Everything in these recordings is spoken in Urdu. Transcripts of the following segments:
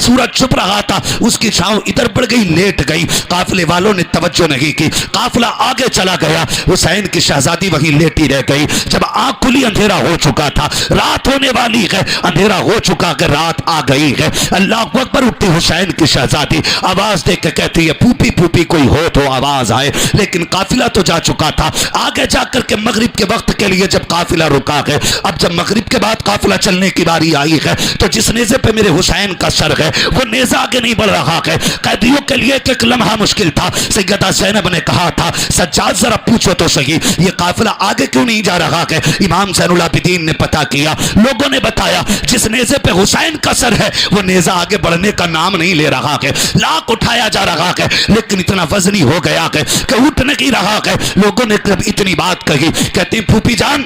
سورج چھپ رہا تھا، اس کی چھاؤں ادھر پڑ گئی، لیٹ گئی، قافلے والوں نے توجہ نہیں کی، قافلہ آگے چلا گیا، حسین کی شہزادی وہیں لیٹی رہ گئی۔ جب آنکھ کھلی اندھیرا ہو چکا تھا، رات ہونے والی ہے، اندھیرا ہو چکا کہ رات آ گئی ہے۔ اللہ اکبر، اٹھتی حسین کی شہزادی، آواز دے کے کہتی ہے پھوپھی پھوپھی کوئی ہو تو آواز آئے، لیکن قافلہ تو جا چکا تھا۔ آگے جا کر کے مغرب کے وقت کے لیے جب قافلہ رکا ہے، اب جب مغرب کے بعد قافلہ چلنے کی باری آئی ہے تو جس نیزے پہ میرے حسین کا سر ہے وہ نیزہ آگے نہیں بڑھ رہا ہے۔ قیدیوں کے لیے ایک لمحہ مشکل تھا۔ سیدہ زینب نے کہا تھا سجاد ذرا پوچھو تو صحیح یہ قافلہ آگے کیوں نہیں جا رہا ہے؟ امام زین العابدین نے پتہ کیا، لوگوں نے بتایا جس نیزے پہ حسین کا سر ہے وہ نیزہ آگے بڑھنے کا نام نہیں لے رہا ہے، لاکھ اٹھایا جا رہا ہے لیکن اتنا وزنی ہو گیا ہے کہ اٹھ نہیں رہا ہے۔ لوگوں نے اتنی بات کہی، کہتے ہیں پھوپھی جان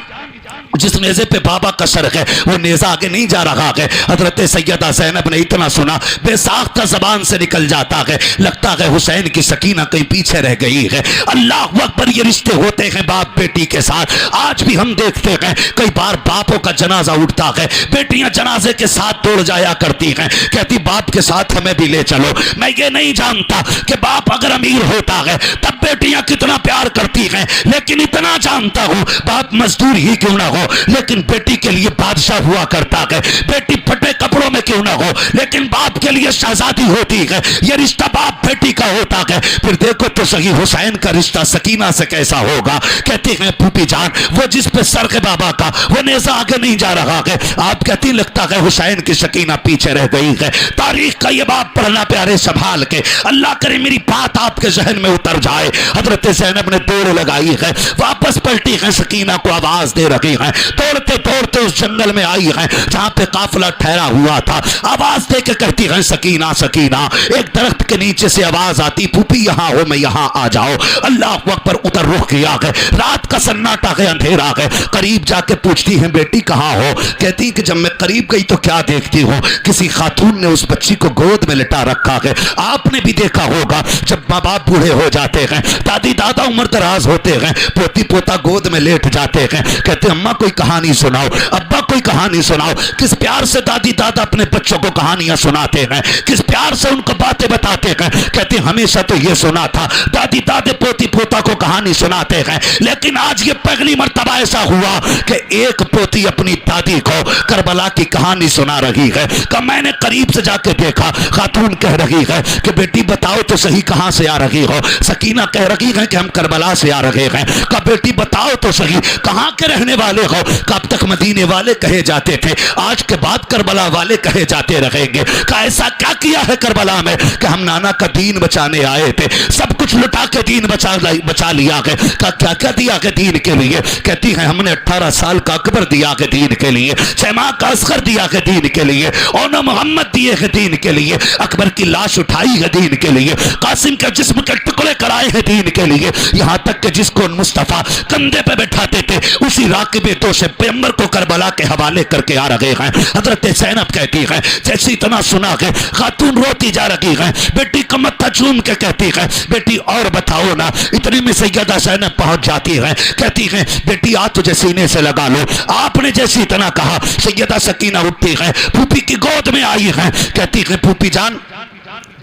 جس نیزے پہ بابا کا سر ہے وہ نیزہ آگے نہیں جا رہا ہے۔ حضرت سیدہ زینب نے اتنا سنا، بے ساختہ زبان سے نکل جاتا ہے، لگتا ہے حسین کی سکینہ کہیں پیچھے رہ گئی ہے۔ اللہ اکبر، یہ رشتے ہوتے ہیں باپ بیٹی کے ساتھ۔ آج بھی ہم دیکھتے ہیں کئی بار باپوں کا جنازہ اٹھتا ہے، بیٹیاں جنازے کے ساتھ دوڑ جایا کرتی ہیں، کہتی باپ کے ساتھ ہمیں بھی لے چلو۔ میں یہ نہیں جانتا کہ باپ اگر امیر ہوتا ہے تب بیٹیاں کتنا پیار کرتی ہیں، لیکن اتنا جانتا ہوں باپ مزدور ہی کیوں نہ ہو لیکن بیٹی کے لیے بادشاہ ہوا کرتا ہے، بیٹی پھٹے کپڑوں میں کیوں نہ ہو لیکن باپ کے لیے شہزادی ہوتی ہے۔ یہ رشتہ باپ بیٹی کا ہوتا ہے۔ پھر دیکھو تو صحیح حسین کا رشتہ سکینہ سے کیسا ہوگا۔ کہتی ہیں پھوپھی جان وہ جس پہ سر ہے بابا کا وہ نیزہ آگے نہیں جا رہا ہے۔ آپ کہتی لگتا ہے حسین کی سکینہ پیچھے رہ گئی ہے۔ تاریخ کا یہ باب پڑھنا پیارے سنبھال کے، اللہ کرے میری بات آپ کے ذہن میں اتر جائے۔ حضرت زینب نے دوڑ لگائی ہے، واپس پلٹی ہے، سکینہ کو آواز دے رہی ہے، دوڑتے دوڑتے اس جنگل میں آئی ہے جہاں پہ قافلہ ٹھہرا ہوا تھا۔ آواز دے کے کہتی ہے سکینہ سکینہ، ایک درخت کے نیچے سے آواز آتی پھوپھی یہاں ہو میں یہاں آ جاؤ۔ اللہ اکبر، ادھر رخ کیا ہے، رات کا سناٹا ہے، اندھیرا ہے۔ قریب جا کے پوچھتی ہیں بیٹی کہاں ہو؟ کہتی کہ جب میں قریب گئی تو کیا دیکھتی ہوں، کسی خاتون نے اس بچی کو گود میں لٹا رکھا ہے۔ آپ نے بھی دیکھا ہوگا جب ماں باپ بوڑھے ہو جاتے ہیں، دادی دادا عمر دراز ہوتے ہیں، پوتی پوتا گود میں لیٹ جاتے ہیں، کہتے ہیں اماں کوئی کہانی سناؤ، ابا کوئی کہانی سناؤ۔ کس پیار سے دادی دادا اپنے بچوں کو کہانیاں سناتے ہیں، کس پیار سے ان کو باتیں بتاتے ہیں۔ کہتے ہیں ہمیشہ تو یہ سنا تھا دادی دادے پوتی پوتا کو کہانی سناتے ہیں، لیکن آج یہ پہلی مرتبہ ایسا ہوا کہ ایک پوتی اپنی دادی کو کربلا کی کہانی سنا رہی ہے۔ کہ میں نے قریب سے جا کے دیکھا، خاتون کہہ رہی ہے کہ بیٹی بتاؤ تو صحیح کہاں سے آ رہی ہو؟ سکینہ کہہ رہی ہے کہ ہم کربلا سے آ رہے ہیں۔ کہ بیٹی بتاؤ تو صحیح کہاں کے رہنے والے ہو؟ کب تک مدینے والے کہے جاتے تھے، آج کے بعد کربلا والے کہے جاتے رہیں گے۔ کہ ایسا کیا کیا ہے کربلا میں کہ ہم نانا کا دین بچانے آئے تھے، سب کچھ لٹا کے دین بچا لیا ہے۔ کہ کیا کیا دیا ہے دین کے لیے؟ کہتی ہیں ہم نے 18 سال کا اکبر دیا ہے دین کے لیے، 6 ماہ کا اصغر دیا ہے دین کے لیے، اون محمد دیے ہے دین کے لیے، اکبر کی لاش اٹھائی ہے دین کے لیے، قاسم کے جسم کے ٹکڑے کرائے ہیں دین کے لیے، یہاں تک کہ جس کو مصطفیٰ کندھے پہ بٹھاتے تھے اسی راکب تو سے پیغمبر کو کربلا کے حوالے کر کے آ رہے ہیں۔ حضرت زینب کہتی ہے جیسی اتنا سنا ہے خاتون روتی جا رہی ہے، بیٹی کا متھا چوم کے کہتی ہے بیٹی اور بتاؤ نا۔ اتنی میں سیدہ زینب پہنچ جاتی ہے، کہتی ہے بیٹی آ تجھے سینے سے لگا لو۔ آپ نے جیسی اتنا کہا سیدہ سکینہ اٹھتی ہے، پھوپھی کی گود میں آئی ہے، کہتی ہے پھوپھی جان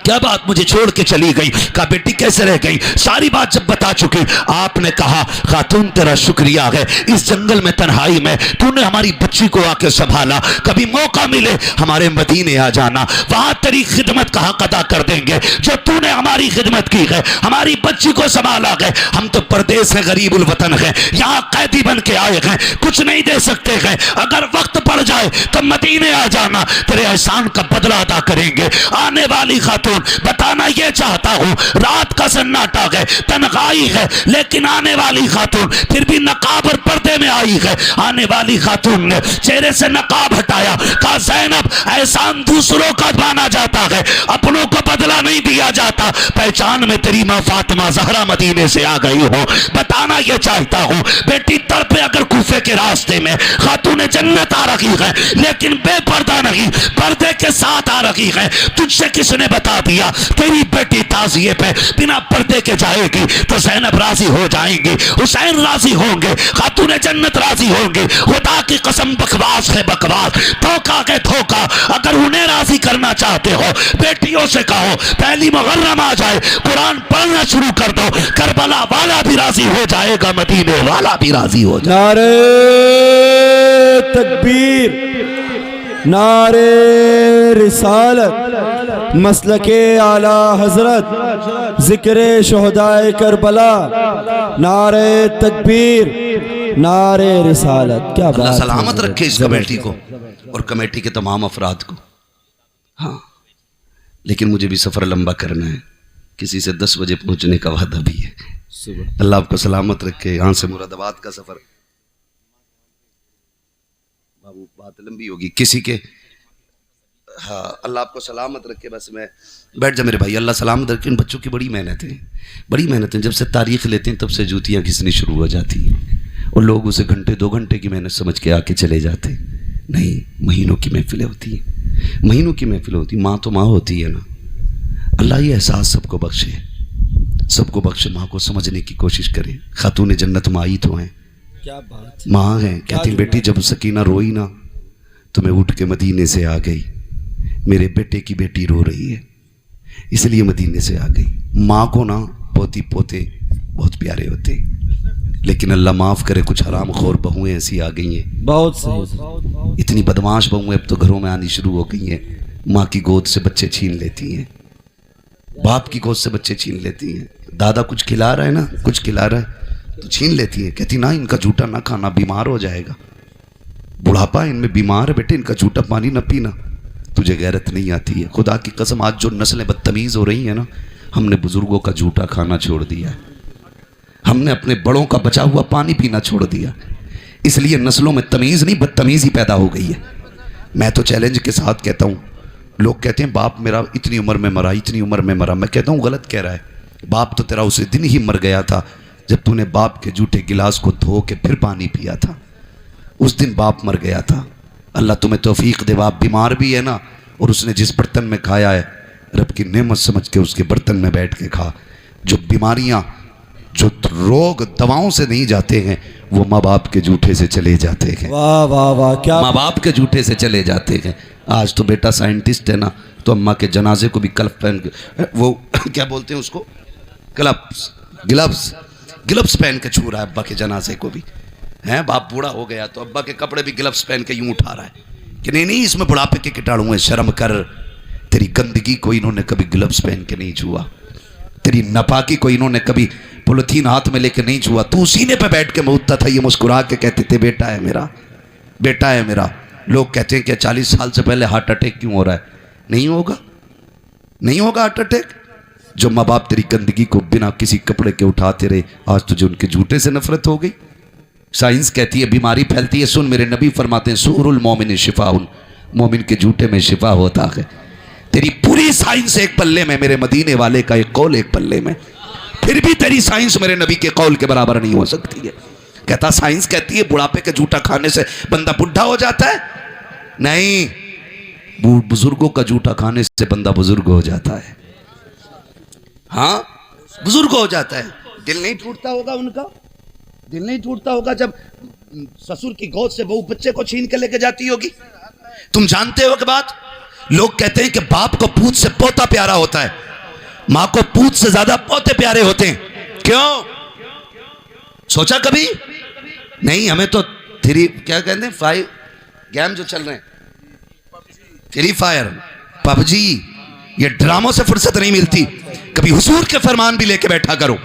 کیا بات مجھے چھوڑ کے چلی گئی؟ کہا بیٹی کیسے رہ گئی؟ ساری بات جب بتا چکی آپ نے کہا خاتون تیرا شکریہ ہے، اس جنگل میں تنہائی میں تو نے ہماری بچی کو آ کے سنبھالا، کبھی موقع ملے ہمارے مدینے آ جانا، وہاں تیری خدمت کا حق ادا کر دیں گے جو تو نے ہماری خدمت کی ہے، ہماری بچی کو سنبھالا ہے۔ ہم تو پردیس ہیں، غریب الوطن ہیں، یہاں قیدی بن کے آئے ہیں، کچھ نہیں دے سکتے ہیں، اگر وقت پڑ جائے تو مدینے آ جانا، تیرے احسان کا بدلہ ادا کریں گے۔ آنے والی خاتون بتانا یہ چاہتا ہوں رات کا سناٹا ہے، تنہائی ہے، لیکن آنے والی خاتون پھر بھی نقاب اور پردے میں آئی ہے۔ آنے والی خاتون نے چہرے سے نقاب ہٹایا، کہا زینب احسان دوسروں کا مانا جاتا ہے، اپنوں کو بدلہ نہیں دیا جاتا. پہچان میں تیری ماں فاطمہ زہرا مدینے سے آ گئی ہو. بتانا یہ چاہتا ہوں بیٹی تڑپے اگر کوفے کے راستے میں خاتون جنت آ رہی ہے لیکن بے پردہ نہیں, پردے کے ساتھ آ رہی ہے. تجھ سے کس نے بتا دیا تیری بیٹی تعزیے پہ بنا پردے کے جائے گی تو زینب راضی ہو جائیں گی, حسین راضی ہوں گے, خاتون جنت راضی ہوں گے. خدا کی قسم بکواس ہے بکواس, دھوکا کے دھوکا. اگر انہیں راضی کرنا چاہتے ہو بیٹیوں سے کہو پہلی محرم آ جائے قرآن پڑھنا شروع کر دو, کربلا والا بھی راضی ہو جائے گا, مدینے والا بھی راضی ہو جائے گا. نعرہ تکبیر, نعرہ رسالت, مسلک اعلی حضرت, ذکر شہدائے کربلا, نعرہ تکبیر, نعرہ رسالت. کیا بات. اللہ سلامت رکھے اس کمیٹی کو اور کمیٹی کے تمام افراد کو. ہاں لیکن مجھے بھی سفر لمبا کرنا ہے, کسی سے 10 بجے پہنچنے کا وعدہ بھی ہے. اللہ آپ کو سلامت رکھے. یہاں سے مراد آباد کا سفر بابو بات لمبی ہوگی کسی کے. ہاں اللہ آپ کو سلامت رکھے. بس میں بیٹھ جا میرے بھائی, اللہ سلامت رکھے. ان بچوں کی بڑی محنتیں, بڑی محنتیں. جب سے تاریخ لیتے ہیں تب سے جوتیاں گھسنی شروع ہو جاتی ہیں اور لوگ اسے گھنٹے 2 گھنٹے کی محنت سمجھ کے آ کے چلے جاتے ہیں. نہیں, مہینوں کی محفلیں ہوتی ہیں, مہینوں کی محفلیں ہوتی ہیں. ماں تو ماں ہوتی ہے نا. اللہ یہ احساس سب کو بخشے, سب کو بخشے. ماں کو سمجھنے کی کوشش کرے. خاتون جنت ماں ہی تو ہیں, کیا بات. ماں ہیں. کہتی بیٹی جب سکینہ روئی نا تو میں اٹھ کے مدینے سے آ گئی. میرے بیٹے کی بیٹی رو رہی ہے اس لیے مدینے سے آ گئی. ماں کو نا پوتی پوتے بہت پیارے ہوتے, لیکن اللہ معاف کرے کچھ حرام خور بہویں ایسی آ گئی ہیں. بہت صحیح. اتنی بدماش بہویں اب تو گھروں میں آنی شروع ہو گئی ہیں. ماں کی گود سے بچے چھین لیتی ہیں, باپ کی گود سے بچے چھین لیتی ہیں. دادا کچھ کھلا رہا ہے نا, کچھ کھلا رہا ہے تو چھین لیتی ہیں. کہتی نا ان کا جھوٹا نہ کھانا, بیمار ہو جائے گا, بڑھاپا ان میں, بیمار ہے بیٹے, ان کا جھوٹا پانی نہ پینا. تجھے غیرت نہیں آتی ہے. خدا کی قسم آج جو نسلیں بدتمیز ہو رہی ہیں نا, ہم نے بزرگوں کا جھوٹا کھانا چھوڑ دیا ہے, ہم نے اپنے بڑوں کا بچا ہوا پانی پینا چھوڑ دیا. اس لیے نسلوں میں تمیز نہیں بدتمیزی پیدا ہو گئی ہے. میں تو چیلنج کے ساتھ کہتا ہوں, لوگ کہتے ہیں باپ میرا اتنی عمر میں مرا, اتنی عمر میں مرا. میں کہتا ہوں غلط کہہ رہا ہے. باپ تو تیرا اسے دن ہی مر گیا تھا جب تو نے باپ کے جھوٹے گلاس کو دھو کے پھر پانی پیا تھا. اس دن باپ مر گیا تھا. اللہ تمہیں توفیق دے. باپ بیمار بھی ہے نا, اور اس نے جس برتن میں کھایا ہے رب کی نعمت سمجھ کے اس کے برتن میں بیٹھ کے کھا. جو بیماریاں, جو روگ دواؤں سے نہیں جاتے ہیں وہ ماں باپ کے جھوٹے سے چلے جاتے ہیں. واہ واہ واہ, کیا ماں باپ کے جھوٹے سے چلے جاتے ہیں. آج تو بیٹا سائنٹسٹ ہے نا, تو اماں کے جنازے کو بھی کلف پہن کے, وہ کیا بولتے ہیں اس کو, گلبس پہن کے چھو رہا ہے ابا کے جنازے کو بھی. ہیں باپ بوڑھا ہو گیا تو ابا کے کپڑے بھی گلبس پہن کے یوں اٹھا رہا ہے کہ نہیں اس میں بڑھاپے کے کٹاڑوں ہیں. شرم کر, تیری گندگی کو انہوں نے کبھی گلبس پہن کے نہیں چھوا, تیری ناپاکی کو انہوں نے کبھی پولیتھین ہاتھ میں لے کے نہیں چھوا. تو سینے پہ بیٹھ کے مودتا تھا, یہ مسکرا کے کہتے تھے بیٹا ہے میرا, بیٹا ہے میرا. لوگ کہتے ہیں کہ 40 سال سے پہلے ہارٹ اٹیک کیوں ہو رہا ہے. نہیں ہوگا, نہیں ہوگا ہارٹ اٹیک. جو ماں باپ تیری گندگی کو بنا کسی کپڑے کے اٹھاتے رہے, آج تجھے ان کے جھوٹے سے نفرت ہو گئی. سائنس کہتی ہے بیماری پھیلتی ہے. سن, میرے نبی فرماتے ہیں سور المومن شفاء, مومن کے جھوٹے میں شفا ہوتا ہے. تیری پوری سائنس ایک پلے میں, میرے مدینے والے کا ایک قول ایک پلے میں, پھر بھی تیری سائنس میرے نبی کے قول کے برابر نہیں ہو سکتی ہے. کہتا سائنس کہتی ہے بڑھاپے کے جھوٹا کھانے سے بندہ بڈھا ہو جاتا ہے. نہیں, بزرگوں کا جھوٹا کھانے سے بندہ بزرگ ہو جاتا ہے. ہاں بزرگ ہو جاتا ہے. دل نہیں ٹوٹتا ہوگا ان کا, دل نہیں ٹوٹتا ہوگا جب سسر کی گود سے بہو بچے کو چھین کے لے کے جاتی ہوگی. تم جانتے ہو کہ بات, لوگ کہتے ہیں کہ باپ کو پوت سے پوتا پیارا ہوتا ہے, ماں کو پوت سے زیادہ پوتے پیارے ہوتے ہیں. کیوں سوچا کبھی؟ نہیں, ہمیں تو کیا کہتے ہیں 5 گیم جو چل رہے ہیں, فری فائر, پب جی, یہ ڈراموں سے فرصت نہیں ملتی. کبھی حضور کے فرمان بھی لے کے بیٹھا کرو,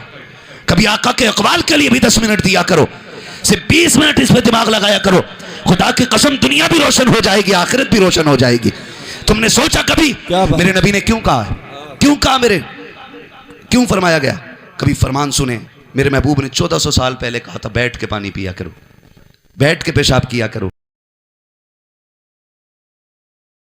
کبھی آقا کے اقوال کے لیے بھی 10 منٹ دیا کرو, صرف 20 منٹ اس پہ دماغ لگایا کرو. خدا کی قسم دنیا بھی روشن ہو جائے گی, آخرت بھی روشن ہو جائے گی. تم نے سوچا کبھی میرے نبی نے کیوں کہا ہے, کیوں کہا, کیوں فرمایا گیا؟ کبھی فرمان سنیں, میرے محبوب نے 1400 سال پہلے کہا تھا بیٹھ کے پانی پیا کرو, بیٹھ کے پیشاب کیا کرو.